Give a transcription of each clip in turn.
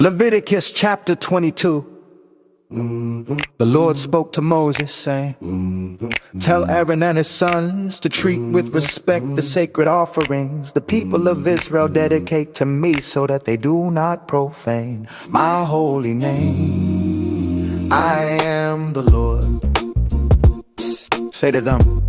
Leviticus chapter 22. The Lord spoke to Moses, saying, Tell Aaron and his sons to treat with respect the sacred offerings the people of Israel dedicate to me, so that they do not profane my holy name. I am the Lord. Say to them,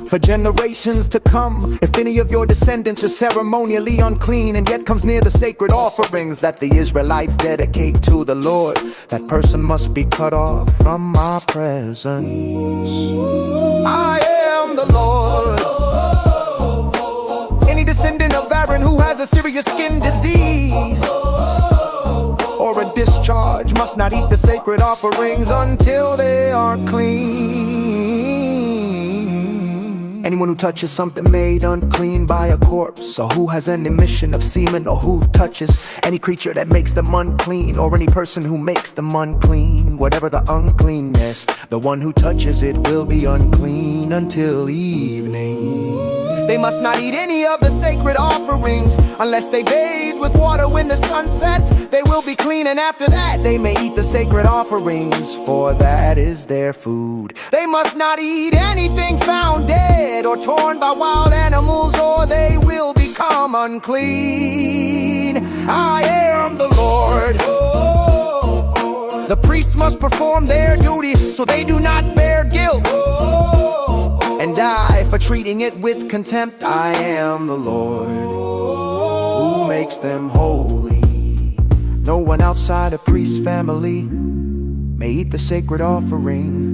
for generations to come, if any of your descendants is ceremonially unclean and yet comes near the sacred offerings that the Israelites dedicate to the Lord, that person must be cut off from my presence. I am the Lord. Any descendant of Aaron who has a serious skin disease or a discharge must not eat the sacred offerings until they are clean. Anyone who touches something made unclean by a corpse, or who has an emission of semen, or who touches any creature that makes them unclean, or any person who makes them unclean, whatever the uncleanness, the one who touches it will be unclean until evening. They must not eat any of the sacred offerings unless they bathe with water when the sun sets. They will be clean, and after that they may eat the sacred offerings, for that is their food. They must not eat anything found dead or torn by wild animals, or they will become unclean. I am the Lord. The priests must perform their duty so they do not bear guilt and die for treating it with contempt. I am the Lord who makes them holy. No one outside a priest's family may eat the sacred offering.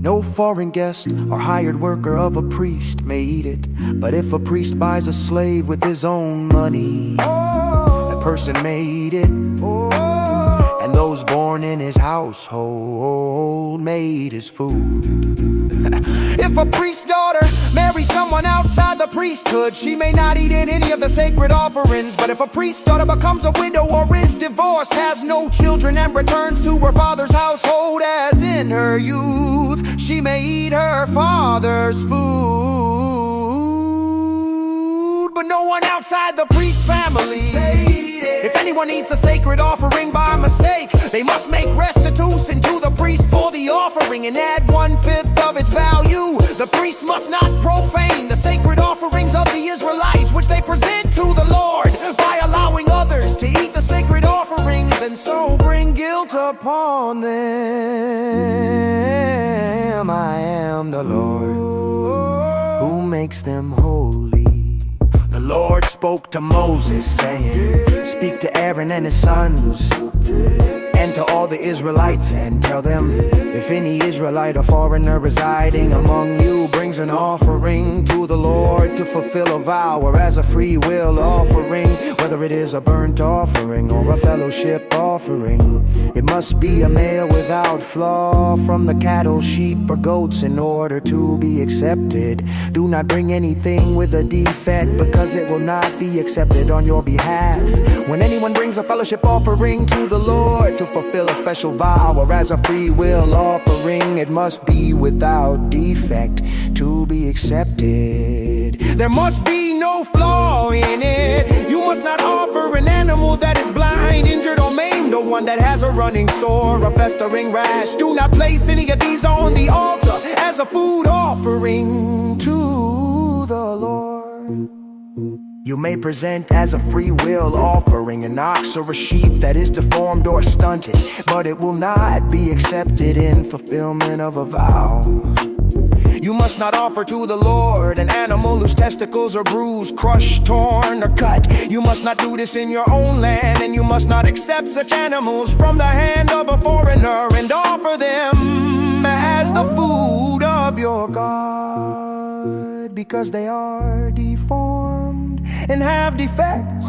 No foreign guest or hired worker of a priest may eat it. But if a priest buys a slave with his own money, that person may eat it. And those born in his household may eat his food. If a priest's daughter marries someone outside the priesthood, she may not eat in any of the sacred offerings. But if a priest's daughter becomes a widow or is divorced, has no children, and returns to her father's household as in her youth, she may eat her father's food. But no one outside the priest's family. If anyone eats a sacred offering by mistake, they must make restitution to the priest for the offering and add 1/5 of its value. The priest must not profane the sacred offerings of the Israelites, which they present to the Lord, by allowing others to eat the sacred offerings, and so bring guilt upon them. I am the Lord who makes them holy. The Lord spoke to Moses, saying, Speak to Aaron and his sons, and to all the Israelites, and tell them, if any Israelite or foreigner residing among you brings an offering to the Lord to fulfill a vow, or as a free will offering, whether it is a burnt offering or a fellowship offering, it must be a male without flaw from the cattle, sheep, or goats in order to be accepted. Do not bring anything with a defect, because it will not be accepted on your behalf. When anyone brings a fellowship offering to the Lord to fulfill a special vow, or as a free will offering, it must be without defect to be accepted. There must be no flaw in it. You must not offer an animal that is blind, injured, or maimed, or one that has a running sore, a festering rash. Do not place any of these on the altar as a food offering to the Lord. You may present as a free will offering an ox or a sheep that is deformed or stunted, but it will not be accepted in fulfillment of a vow. You must not offer to the Lord an animal whose testicles are bruised, crushed, torn, or cut. You must not do this in your own land, and you must not accept such animals from the hand of a foreigner and offer them as the food of your God, because they are deformed and have defects.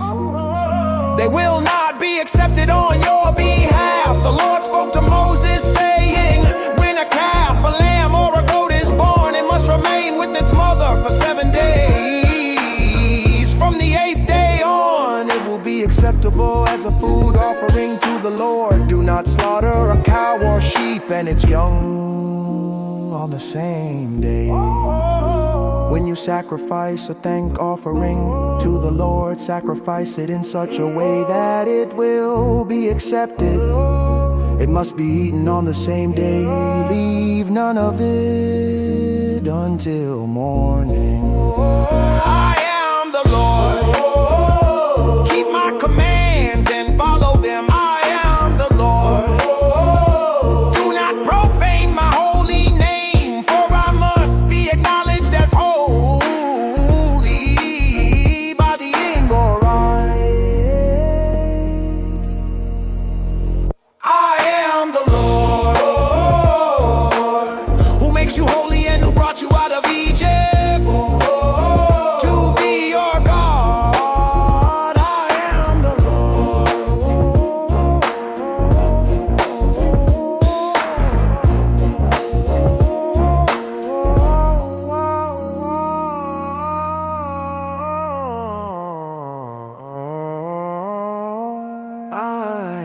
They will not be accepted on your behalf. The Lord spoke to Moses, saying, when a calf, a lamb, or a goat is born, it must remain with its mother for 7 days. From the 8th day on, it will be acceptable as a food offering to the Lord. Do not slaughter a cow or sheep and its young on the same day. When you sacrifice a thank offering to the Lord, sacrifice it in such a way that it will be accepted. It must be eaten on the same day. Leave none of it until morning. I am the Lord. Keep my commands and follow them. I am the Lord. Do not profane my holy name, for I must be acknowledged as holy by the Ingorites. I am the Lord, who makes you holy and who brought you out of Egypt. To be your God, I am the Lord. I